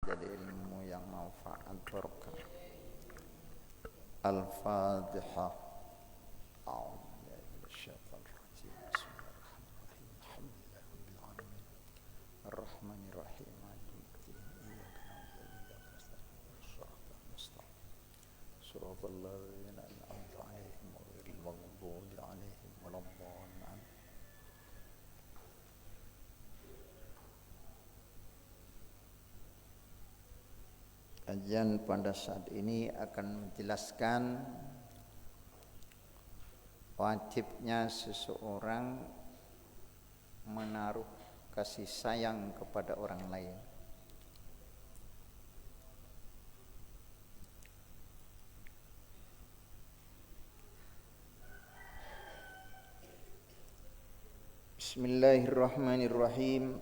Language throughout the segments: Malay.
jadi ilmu yang manfaat barokah. Al-Fatihah. A'udzu billahi minasyaitonir rajim. Bismillahirrahmanirrahim. Alhamdulillahirabbil alamin. Arrahmanir rahim. Maliki yaumiddin. Iyyaka na'budu wa iyyaka nasta'in. Shiratal mustaqim. Shiratal ladzina an'amta 'alaihim ghairil maghdubi 'alaihim waladdallin. Kajian pada saat ini akan menjelaskan wajibnya seseorang menaruh kasih sayang kepada orang lain. Bismillahirrahmanirrahim.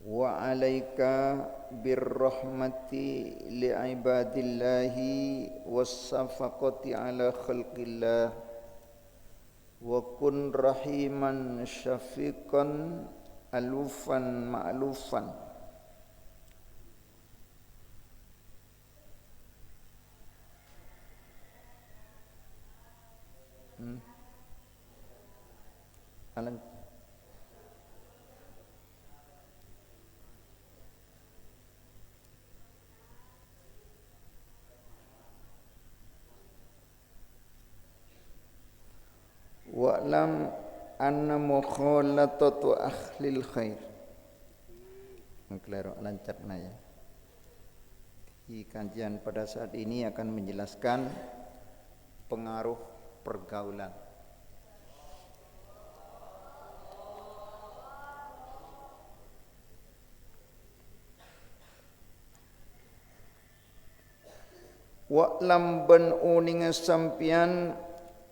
Wa 'alaika birrahmati li'ibadillahi was-safaqati 'ala khalqillah wa kun rahiman syafiqan alufan ma'lufan. Alan wa'lam anna mukhalatatu akhlil khair. Klaro lancarna ya. Di kajian pada saat ini akan menjelaskan pengaruh pergaulan. Wa'lam ban uning sampian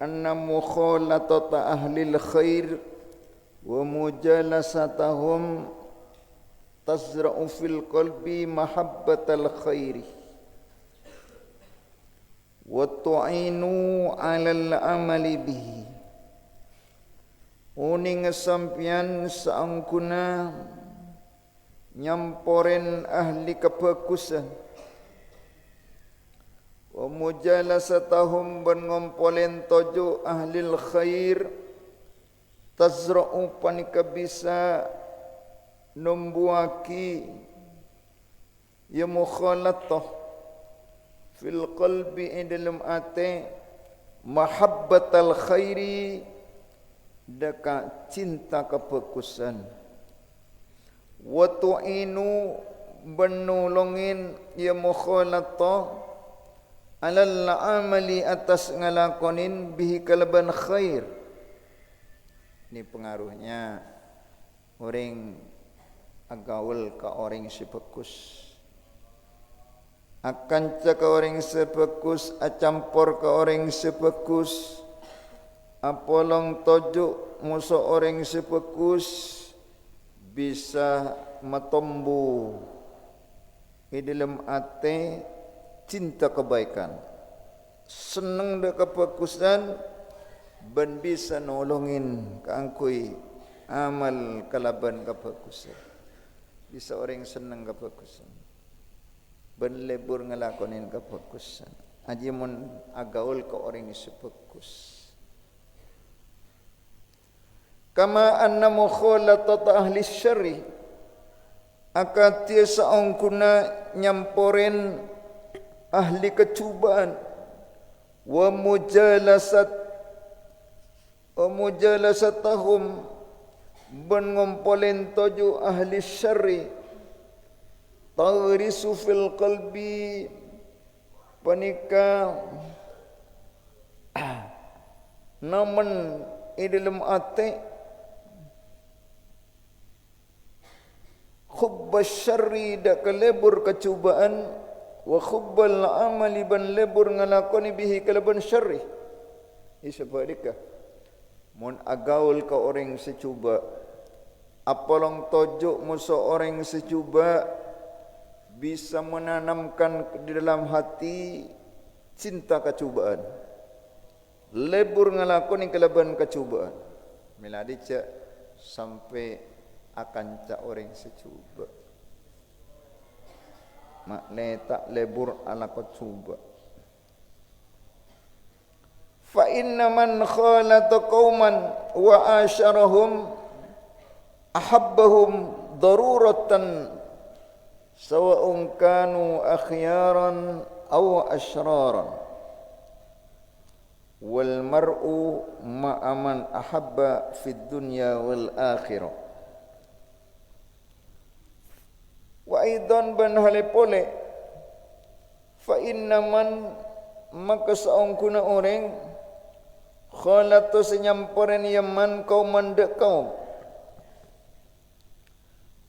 anna mukhalatata ahlil khair wa mujalasatahum tazra'u fil qalbi mahabbatal khairi wa tu'inu 'alal amali bihi. Uning sampian saangkuna nyamporen ahli kebagusan wa mujalasatahum ban ngompolen tojo ahlil khair tazra'u panika bisa numbuaki ya mukhalatah fil qalbi dalam ate mahabbatal khairi daka cinta kebagusan wa tu'inu benulungin ya mukhalatah alal amali atas ngalakonin bihi kalaban khair. Ini pengaruhnya orang agaul ka orang sebagus, akan ka orang sebagus, acampur ka orang sebagus, apolong tojo musuh orang sebagus bisa matombu di dalam ate cinta kebaikan, senang dah kebagusan, ben bisa nolongin keangkui amal kalaban kebagusan. Bisa orang senang kebagusan, ben lebur ngelakonin kebagusan. Aji mun agaul ke orang sebagus. Kama anna mukhalatata ahli syarri, akatia saongkuna nyamporen ahli kecubaan wa mujalasatahum ban ngompolen toju ahli syarri tagrisu fil qalbi panika naman dalam ate hubbas syarri dak kelebur kecubaan wa khubbal amali ban lebur ngalakoni bihi kalaban syarri. Isabadika mun agaul ka orang secuba, apalong tojo musuh orang secuba bisa menanamkan di dalam hati cinta kecubaan, lebur ngalakoni kalaban kecubaan. Miladi cak sampai akan ca orang secuba. Mak le tak lebur ala ko cuba. Fa inna man khalata qauman wa asharahum ahabbahum daruratan sawa'un kanu akhyaran aw ashraran. Wal mar'u ma'a man ahabba fid dunya wal akhirah. Wa aidan ban halepole fa inna man maka saong kuna orang khalatu senyamporen yaman kaum mandek kaum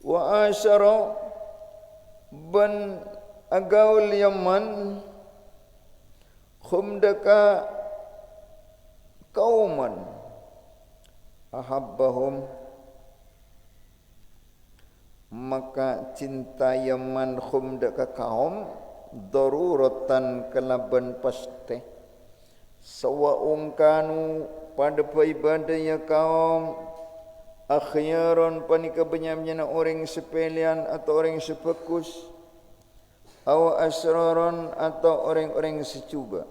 wa asyara ban agaul yaman khumdaka kauman ahabbahum maka cinta yaman khumda ka kaum daruratan kelaban paste sawaung kanu pada ibadah ya kaum akhyaron panika benyamnya orang sepelian atau orang sepekus aw asraron atau orang-orang secuba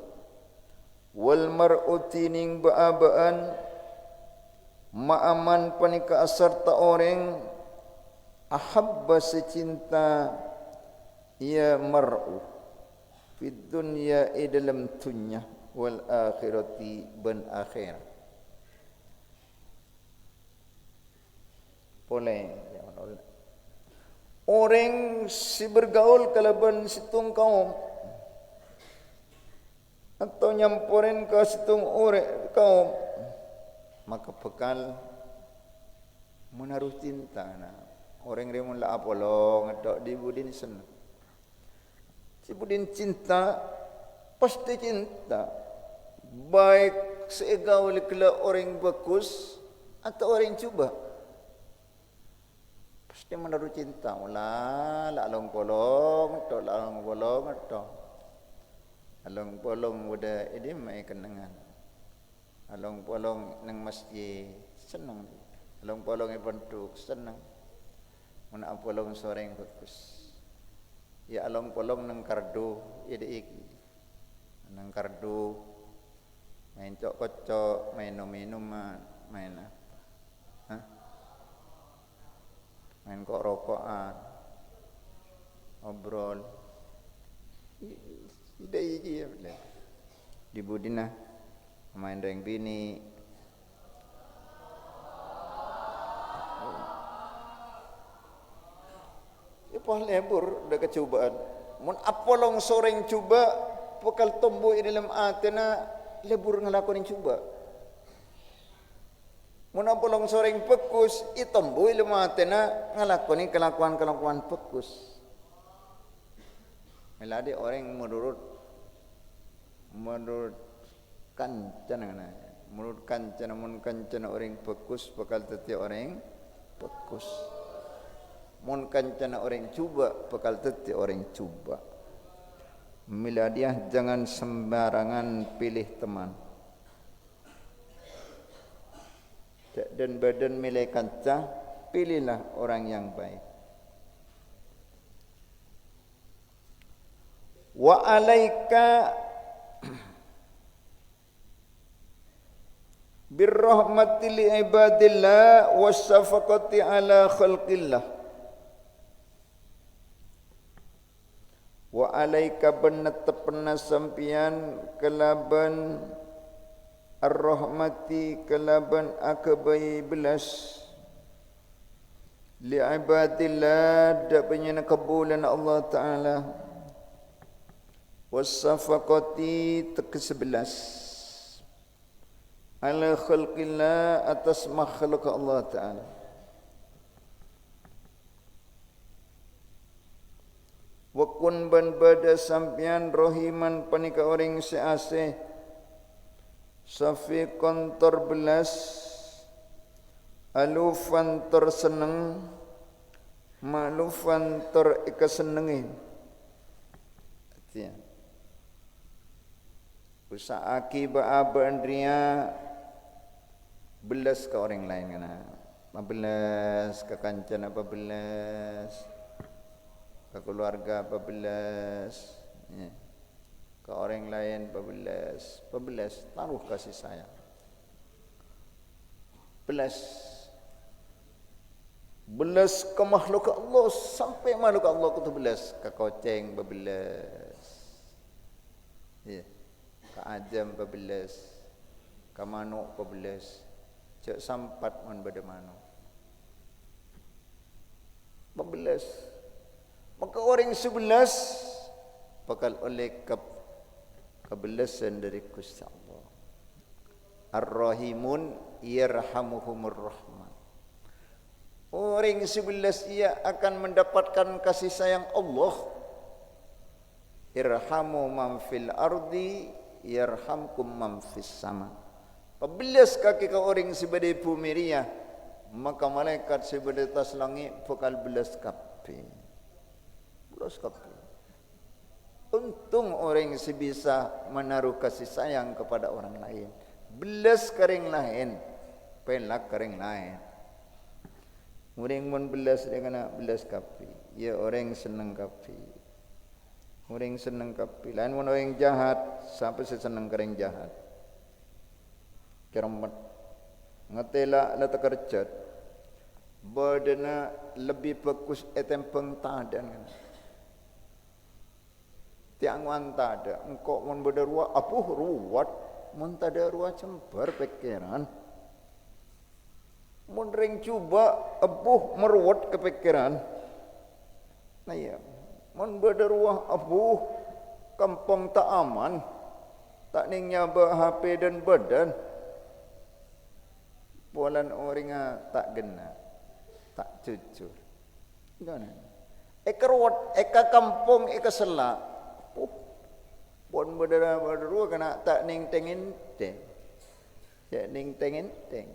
wal mar'uti ning baabaan ma'aman panika asarta orang ahabba secinta ya mar'u fid dunya dalam dunya wal akhirati ban akhir. Boleh orang si bergaul kalaban situng kaum atau nyamporin ke situng orang kaum maka bekal menaruh cinta nah. Orang remun la apolong atok di budin senang. Si budin cinta pasti cinta. Baik segaul kala orang bagus atau orang cuba. Pasti menaruh cinta. Mula la along polong atok la along polong atok. Along polong udah ini mai kenangan. Along polong nang masjid senang. Along polong bentuk senang. Mun apolong soreng bagus. Ya along polong nang kardo ide iki. Nang kardo main cok-cok, main minum-minuman, main apa? Hah? Main kok rokokan. Obrol. Ide iki ya bener. Di budina main reng bini. Ipah lebur dah kecubaan. Mun apolong soreng cuba, bekal tombo dalam atena lebur ngelakonin cuba. Mun apolong soreng pekus, itombo dalam atena ngelakonin kelakuan-kelakuan pekus. Meladi orang menurut kancana, menurut kancana mun kancana orang pekus bekal teti orang pekus. Mun kancana orang cuba bakal teti orang cuba. Miladiah jangan sembarangan pilih teman. Dan badan milih kancah, pilihlah orang yang baik. Wa alaika birrahmati li ibadillah wasyafaqati ala khalqillah. Wa alaika benetepna sampian kelaban ar-rahmati kelaban akabai belas li ibadillah dak penyana kabulan Allah Taala wasafaqati ke-11 ala khalqillah atas makhluk Allah Taala. Wakun ban bada sampian rohiman panika orang sease safiqan terbelas alufan terseneng malufan terikesenengi artinya usaaki baaba andria belas ke orang lain kana 14 ke kancan 14 ke keluarga 14 ya. Ke orang lain 14 taruh kasih sayang belas ke makhluk Allah sampai makhluk Allah ke 17 ke koceng 14 ya ke ajam 14 ke manuk 14 cek sampat man bade manuk 14 maka orang 11 bakal oleh kebelasan dari Gusti Allah Ar-Rahimun yarhamuhumur rahman orang 11 ia akan mendapatkan kasih sayang Allah irhamu man fil ardi yarhamkum man fis sama 14 kaki ke orang sebadai bumi ria maka malaikat sebadai atas langit bakal belas kapi untung orang sebisa menaruh kasih sayang kepada orang lain belas kering lain pelak kering lain orang mun belas dia kena belas kapi ya orang senang kapi orang senang kapi lain mun orang jahat sampai senang kering jahat keramat ngatela la takerjat badana lebih bagus etem pengtadan tiang wanta ada engkau mun berderua apuh ruwat mun tada ruwa cembar pikiran mun ring cuba apuh meruwat kepikiran nah ya mun berderua apuh kampung tak aman tak ning nyaba HP dan badan bulan orang tak gena tak jujur gana ekerwat eka kampung eka selak pun berderua kena tak ning tengin teng tak ning tengin teng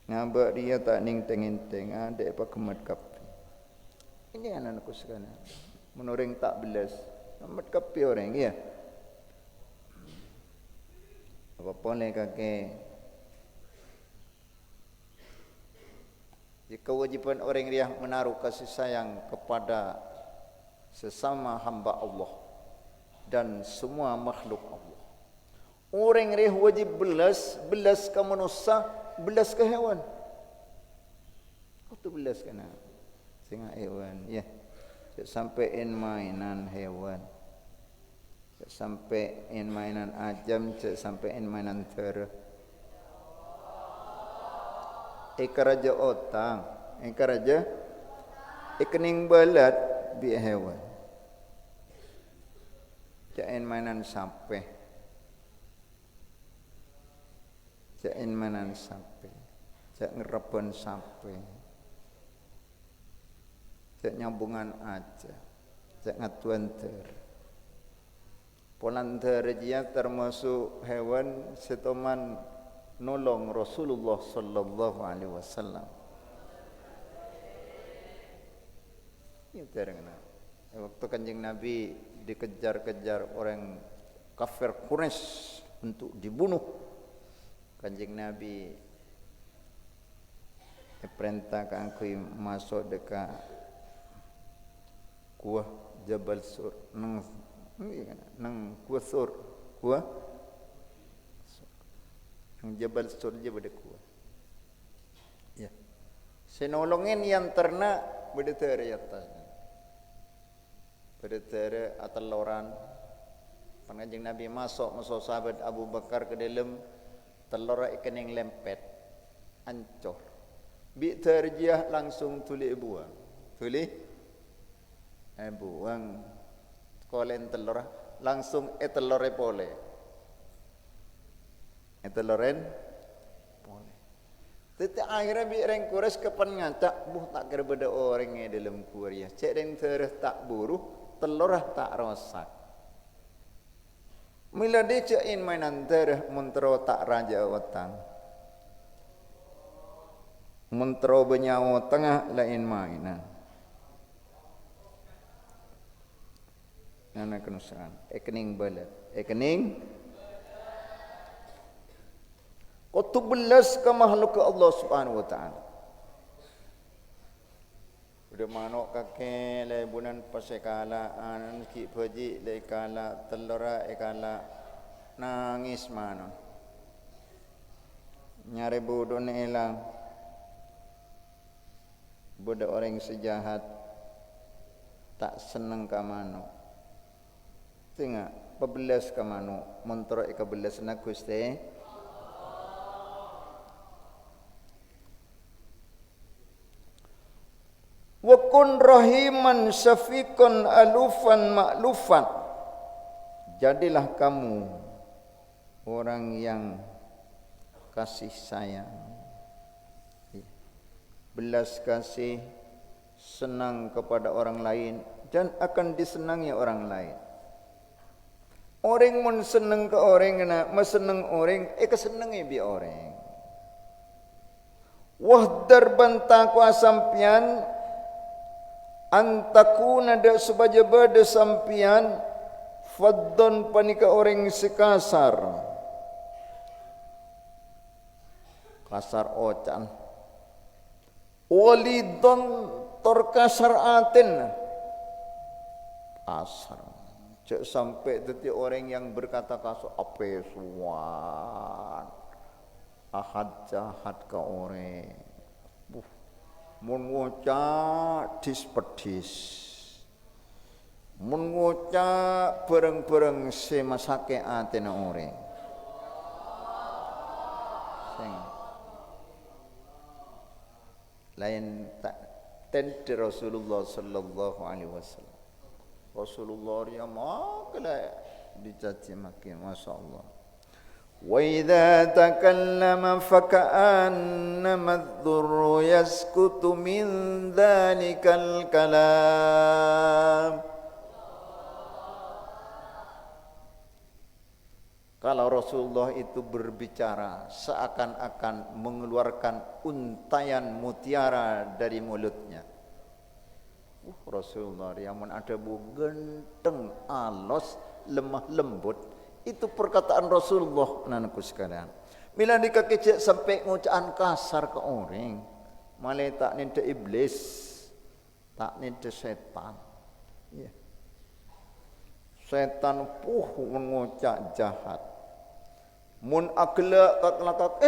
ngabak dia tak ning tengin teng ada apa kemat kapi ini anak-anakku sekalian menureng tak belas kemat kapi orang ya apa boleh kakek kewajiban orang riah menaruh kasih sayang kepada sesama hamba Allah dan semua makhluk Allah. Orang riah wajib belas ke manusia, belas ke hewan. Itu belas kena singa hewan, ya. Sampai mainan hewan. Sampai mainan ajam, sampai mainan terah. Ikaraja otang, ikaraja ikening balat bi hewan. Jain mainan sampai. Jain mainan sampai. Jak ngerebon sampai. Jak nyambungan aja. Jak ngatuan ter. Polanter dia termasuk hewan setoman nolong Rasulullah sallallahu alaihi wasallam. Ini terkenal. Waktu Kanjeng Nabi dikejar-kejar orang kafir Quraisy untuk dibunuh, Kanjeng Nabi perintahkan aku masuk dekat kuah Jabal Sur nang kuah Sur kuah Jabal Sur je pada kuat. Ya. Senolongin yang ternak berdetar atas. Berdetar atas loran. Kanjeng Nabi masuk sahabat Abu Bakar ke dalam telur ikan yang lempet ancur. Bi terjiah langsung tuli buang. Tuli buang. Kolen telur langsung telur pole. Itu loren boleh. Tetapi akhirnya bi orang Quraisy kapan ngata buh tak kira beda orang yang dalam kuria. Cek yang terah tak buruh, telur tak rosak. Mila dia cekin mainan terah mentero tak raja watang. Mentero benyawa tengah lain mainan. Nana kenusan. Ekening balat. Ekening Kau tu belas ke makhluk ke Allah Subhanahu wa taala. Udah manok kakek le bunan pasekala anan ki paji le kala telora ekala nangis manon. Nyare bodoh ne elang. Budak orang sejahat tak senang ka mano. Tengok pebelas ka mano, montro ika belas na Gusti. Wa kun rahiman syafiqan alufan ma'lufan. Jadilah kamu orang yang kasih sayang, belas kasih, senang kepada orang lain dan akan disenangi orang lain. Orang mun senang ke orang na, masenang orang, kesenangi bi orang. Wahdar banta ku sampian antakuna da sebaja bade sampian faddon panika orang sekasar. Kasar ocan. Walidon terkasar atin. Kasar. Cek sampai tadi orang yang berkata kasar apa suan. Ahad jahat ke orang. Mun ngucap dispedis. Mun ngucap bereng-bereng semasake atin orang. Sing lain tak tente Rasulullah sallallahu alaihi wasallam. Rasulullah ya makala dicaci maki masyaallah. Wa idza takallama faka'annama adh-dhurru yaskutu min dhalikal kalam. Kalau Rasulullah itu berbicara seakan-akan mengeluarkan untayan mutiara dari mulutnya. Rasulullah yang ada bu genteng, alos, lemah lembut. Itu perkataan Rasulullah anakku sekalian. Bila dikecek sampai ngucapkan kasar ke orang, malah tak ninte iblis, tak ninte setan. Ya. Setan mengucap jahat. Mun akhlak kakak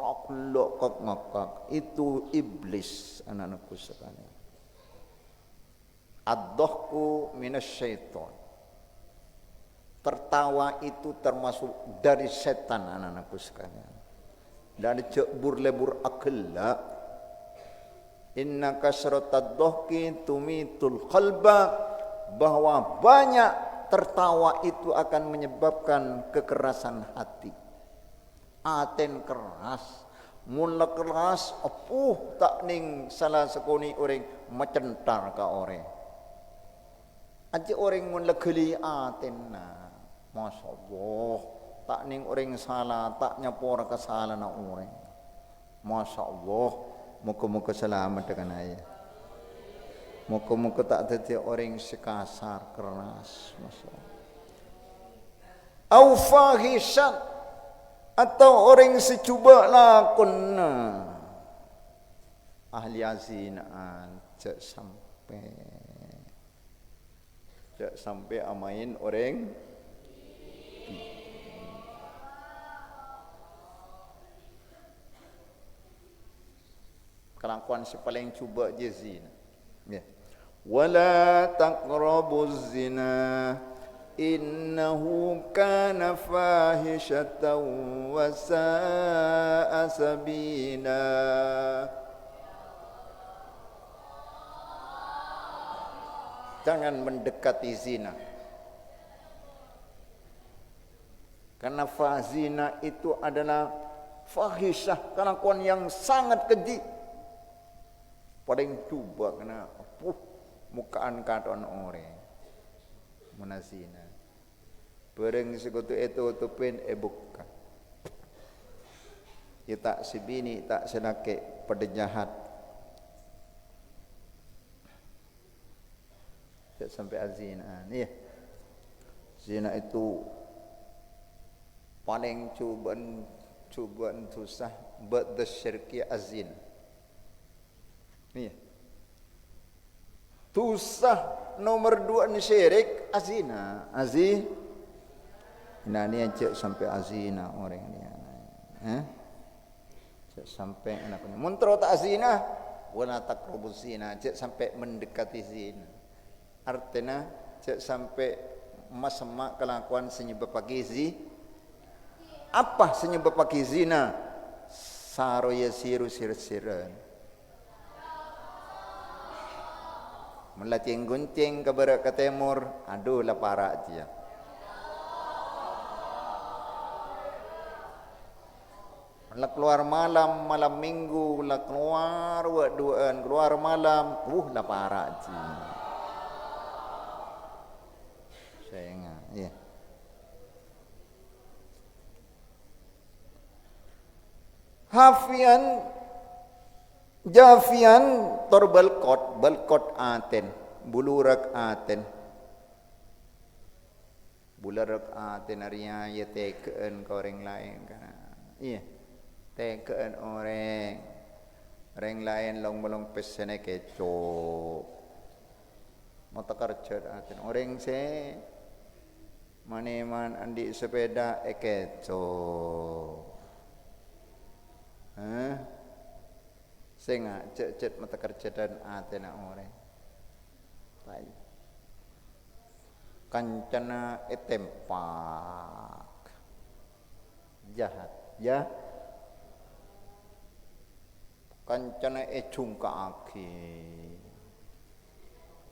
akhlak kakak itu iblis anak-anakku sekalian. Ad-dhahku minasyaiton. Tertawa itu termasuk dari setan anak-anakku sekalian. Dari cebur lebur akhlak. Inna kasratad dhahki tumitul qalba, bahwa banyak tertawa itu akan menyebabkan kekerasan hati. Aten keras, mula keras, tak ning salah sekoni orang mecentar ka orang. Aja orang mula geli aten na, masyaallah, tak ning orang salah, tak nyapora kesalahan na orang. Masyaallah, muka-muka selamat dengan ayah. Muka-muka tak ada orang sekasar keras, masyaallah. Au fahishan, atau orang secuba lakon ahli azinaan, cak sampai amain orang kelakuan si paling cuba je zina. Ya. Wala taqrabuz zina innahu kana fahishatan wa sa'a sabila. Jangan mendekati zina. Karena zina itu adalah fahisyah, kelakuan yang sangat keji. Paling cuba kena mukaan katon orang munazina. Bereng sekutu itu utupin bukan. Kita si bini tak senake pada jahat. Sampai azina. Nih. Zina itu paling cubaan susah ba'da syirki azin. Iya. Susah nomor 2 ni syirik azina. Nah ni aja sampai azina orang ni. Sampai anak ni. Muntro tak azina, wala taqrabuz zina, cek sampai mendekati zina. Artinya cek sampai masemak kelakuan senyebab pagi apa senyebab pagi zina? Saro yasiru sir-siran. Melacing guncing ke barat ke timur, aduh lah parah aja. Lah keluar malam minggu, lah keluar duaan, keluar malam, lah parah aja. Saya ingat, ya. Hafian Jafian balkot aten bulurak aten artinya ya tekeen ke orang lain kan. Iya. Tekeen orang lain long pesene keco. Mata kerja aten orang se maneman andi sepeda keco. Senga cek mata kerja dan atena orang. Baik. Kancana etempak. Jahat, ya. Kancana cungkaki.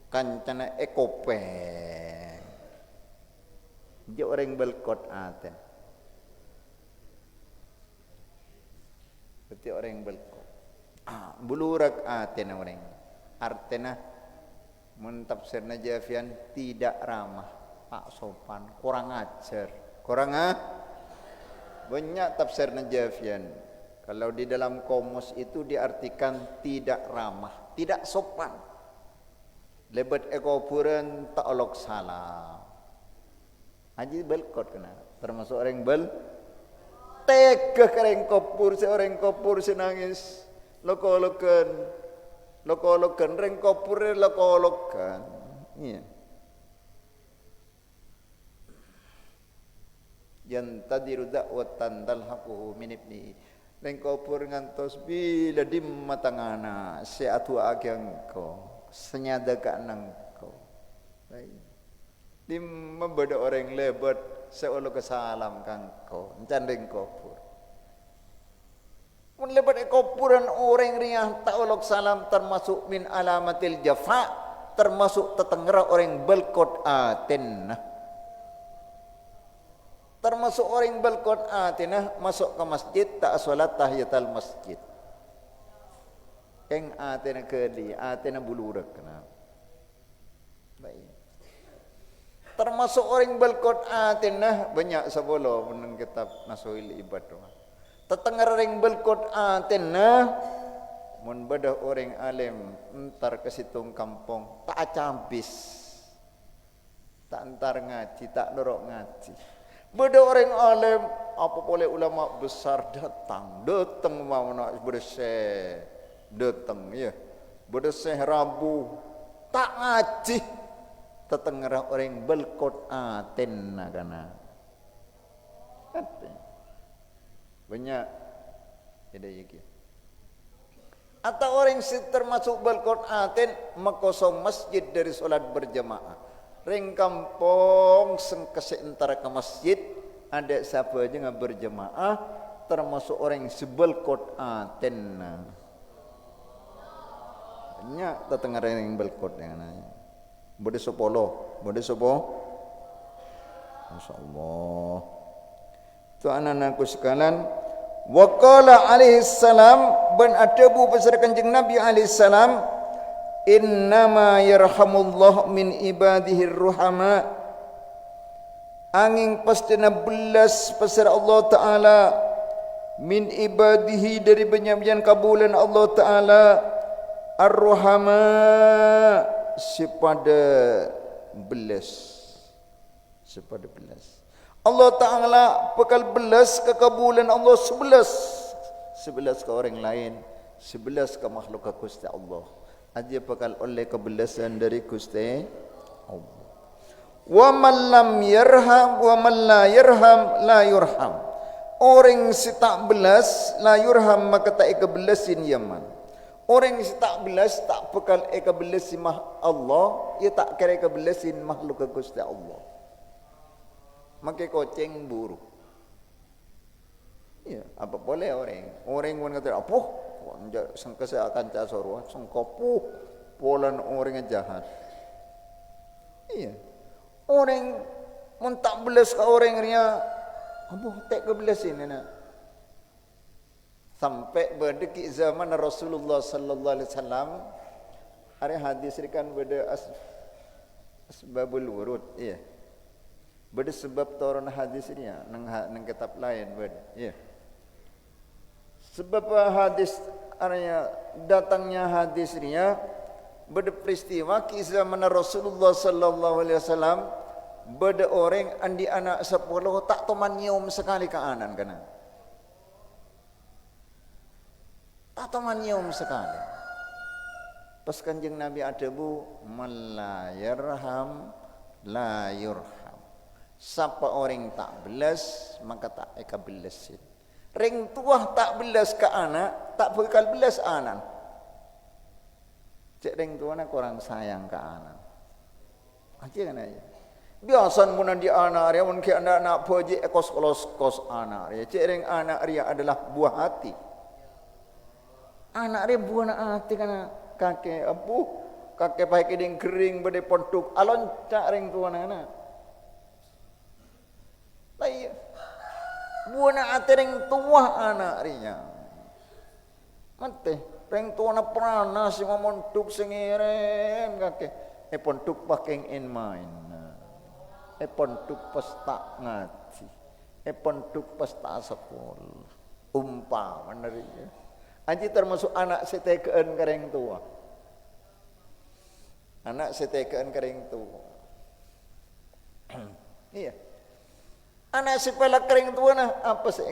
Kancana kopeng. Dia orang belkot aten. Berarti orang belkot. Bulurak aten orang. Artinya mentafsirna Jafian tidak ramah, tak sopan, kurang ajar. Banyak tafsirna Jafian. Kalau di dalam komus itu diartikan tidak ramah, tidak sopan. Lebat ekopuran tak olok salah. Haji belkot kena. Termasuk orang tega kereng kopur, seorang kopur senangis. Lokolokan reng kopur lokolokan. Iya. Yang tadiru dakwatan dalhaquhu min ibni. Reng kopur ngantos bila di matangana seatu agyang ko senyada ka nangko. Baik. Di membeda orang lebat seolo kesalam kangko. Encan reng kopur. Mun lebat ekopuran orang riah ta'olok salam termasuk min alamatil jafa, termasuk tetengera orang belkot atenah. Termasuk orang belkot atenah masuk ke masjid tak salat tahiyatul masjid. Eng atenah keli, atenah bulurak kena. Baik. Termasuk orang belkot atenah banyak sebelum menang kitab Nasuhil Ibadah. Tetengah ring belkot atenah mun bedah orang alim entar ke situng kampung tak campis tak entar ngaji tak dorok ngaji bedah orang alim apa boleh ulama besar datang mau nak bersih datang ya bersih Rabu tak ngaji tetengah orang belkot atenah kana banyak ada yaki. Atau orang termasuk balkon aten makosong masjid dari solat berjamaah. Ring kampung sengkese antara ke masjid ada siapa aja nggak berjamaah termasuk orang sebelkot aten. Banyak tetengah ring balkot yang nanya. Bode sopo. Masyaallah. Tu anak-anakku sekalian, waqala alaihi salam ban adabu pasar Kanjeng Nabi alaihi salam, innama yarhamullah min ibadihi ruhama. Angin pastena belas pasar Allah taala min ibadihi dari banyak-banyak kabulan Allah taala ar-ruhama sepada belas Allah Ta'ala bekal belas kekabulan Allah 11 ke orang lain, 11 ke makhluk ke Gusti Allah. Aja bekal oleh kebelasan dari Gusti Allah. Wa man lam yarham wa man la yarham la yurham. Orang si tak belas la yurham maka tak kebelasin yaman. Orang si tak belas tak bekal kebelasin Allah, ia tak kira kebelasin makhluk ke Gusti Allah. Maka koceng buruk. Ya, apa boleh orang pun kata apa? Sangka saya akan casor, sangka polan orang jahat. Iya. Orang mun tak belas ke orang ria, apa tak ke belasin nak. Sampai berdeki zaman Rasulullah sallallahu alaihi wasallam, ada hadis rikan pada asbabul wurud, iya. Beda sebab turun hadis ni nang kitab lain beda. Ya. Sebab hadis artinya datangnya hadis ni beda peristiwa kisah mana Rasulullah sallallahu alaihi wasallam beda orang andi anak 10 tak toman nyium sekali ke anan kana. Tak toman nyium sekali. Pas Kanjeng Nabi ada bu man la yarham la yurham. Siapa orang tak belas maka tak eka belasin. Ring tua tak belas ke anak tak bekal belas anak. Cek ring tua nak kurang sayang ke anak. Aja kan aja. Biasa mun di anak dia mun ke anak poje kos anak dia. Cek ring anak dia adalah buah hati. Anak dia buah hati kana kakek abu kakek pakai keding kering bade pontuk alon cak ring tua anak. Lai buana atereng tua anak rinya. Mate reng tua na prana si mamontuk sengeren kake. Pontuk pakeng in main. Pontuk pas tak ngaji. Pontuk pas tak sekolah. Umpama narinya. Anji termasuk anak setekeun kareng tua. Anak setekeun kareng tua. Iya. Anak sepala kering tua nah apa sih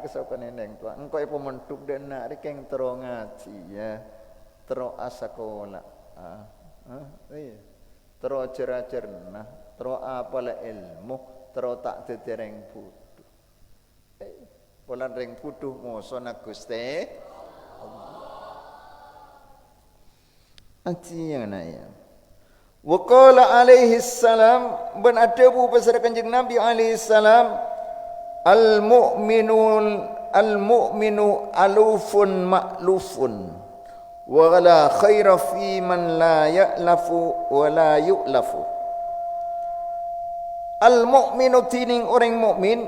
kesokan nendeng tua engkau ipo mentuk dan nak rekeng tero ngaji ya tero asakola iya tero cerah-cerna tero apalah ilmu tero tak tetereng putu polan reng putu moso nak Gusti aji yang naya. Wa qala alaihi salam ban adabu pasal Kanjeng Nabi alaihi salam al mu'minu alufun ma'lufun wa la khaira fi man la ya'lafu wa la yu'lafu. Al mu'minu tining orang mukmin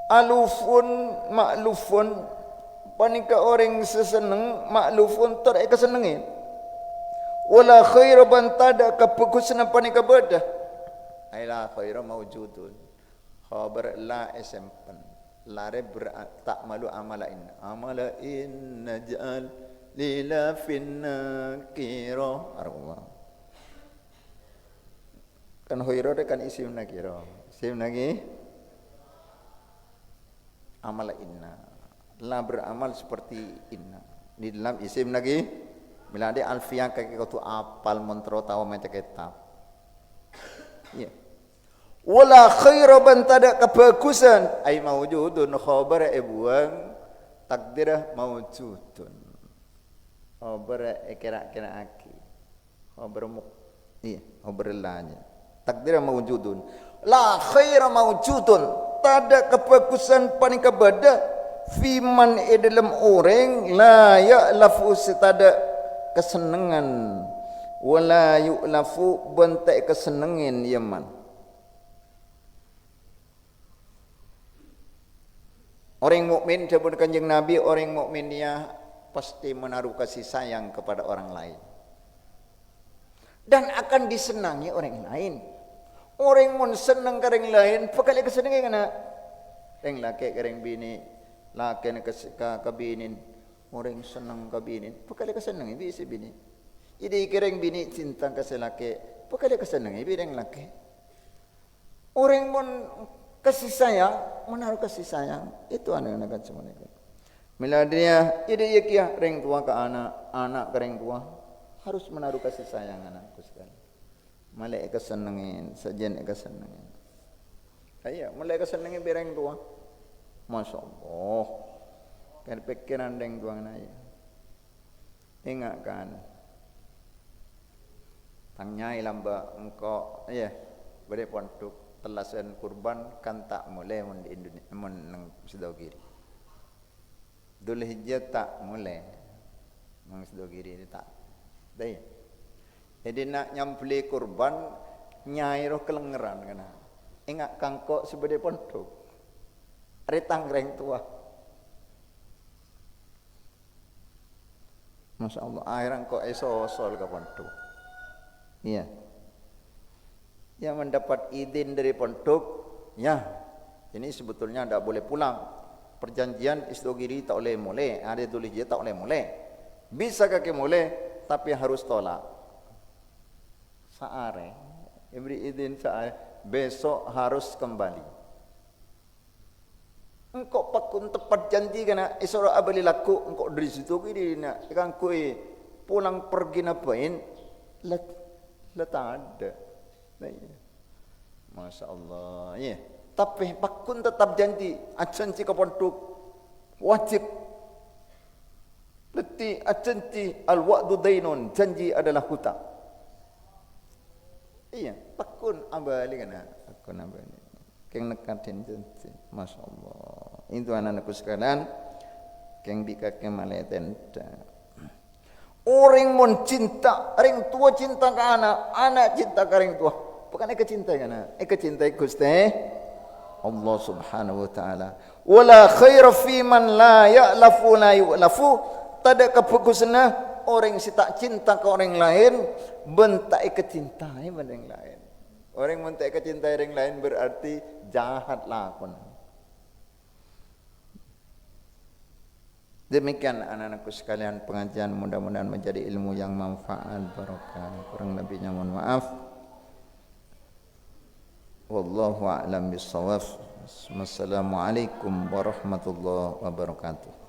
alufun ma'lufun panika orang seseneng ma'lufun ter kesenengin. Wala khairu bantada kapukusna panika beda. Aila khairu mawjudun. Khabar la esempan. Lare tak malu amalain. Amalain naj'al lila finnakira. Arwah. Kan khairu kan isim nakira. Isim lagi amala inna. La beramal seperti inna. Di dalam isim lagi bila ada alfiah kaki kau tu apal mentro tahu macam kitab. Ya. Wala khairu ban tada kebagusan ai mawjudun khabar buang takdirah mawjudun. Khabar kira-kira aki. Khabar iya, khabar lanya. Takdirah mawjudun. La khairu mawjudun. Tada kebagusan paling kebada fiman dalam orang la ya'lafu sitada kesenangan wala yu'lafu bentak kesenangan yaman. Orang mukmin sebut Kanjeng Nabi orang mukmin dia pasti menaruh kasih sayang kepada orang lain dan akan disenangi orang lain. Orang mun senang ke orang lain pakali kesenangan kana reng laki ke reng bini laki nak kabinin orang senang ke bini, pakali kesenangan bisa bini. Jadi kereng bini cinta ke selaki, pakali kesenangan bini laki. Orang pun kasih sayang, menaruh kasih sayang. Itu anak-anak semua itu. Mila dia ide kia reng tua ke anak, anak ke reng tua harus menaruh kasih sayang anakku sekali. Malai kesenengin, sajen kesenengin. Ayah, malai kesenengin bereng tua. Masya Allah. Kan pikiran reng tua naya. Ingatkan. Tangnyai lamba engkau, ya, beri pontuk. Telasan kurban kan tak mulai di Indonesia nang Sidogiri. Dzulhijjah tak mulai nang Sidogiri tak. Dai. Jadi nak nyampli kurban nyai roh kelengeran kana. Ingat kangkok sebagai pondok. Retang reng tua. Masya Allah, akhirnya kok esosol ke pondok. Iya. Yang mendapat izin dari pondok, ya, ini sebetulnya tidak boleh pulang. Perjanjian Sidogiri tak boleh mulai, ada Dzulhijjah tak boleh mulai. Bisa kaki mulai, tapi harus tolak. Saare, beri izin saare, besok harus kembali. Engkau pakun tepat janji kena esok abali laku, engkau dari Sidogiri nak, ikan kue pulang pergi napain, letak ada. Masya Allah, ya. Tapi pakun tetap janji, ajanci ke pondok wajib. Leti ajanci al-wa'du dainun, janji adalah hutang. Iya, pakun abali kana, pakun abali. Keng nekatin janji, Masya Allah. Itu anak-anakku sekalian, keng bikake maleten. Orang mon cinta, orang tua cinta ke anak, anak cinta ke orang tua. Bukan eka cinta kan? Eka cinta Gusti Allah Subhanahu wa taala. Wala khaira fi man la ya'lafu la yu'lafu. Tada kepugusna orang si tak cinta ke orang lain, bentak eka cintai orang lain. Orang bentak eka cintai orang lain berarti jahat lakon. Demikian anak-anakku sekalian pengajian, mudah-mudahan menjadi ilmu yang manfaat barokah. Kurang lebihnya mohon maaf. Wallahu a'lam bissawab. Wassalamualaikum warahmatullahi wabarakatuh.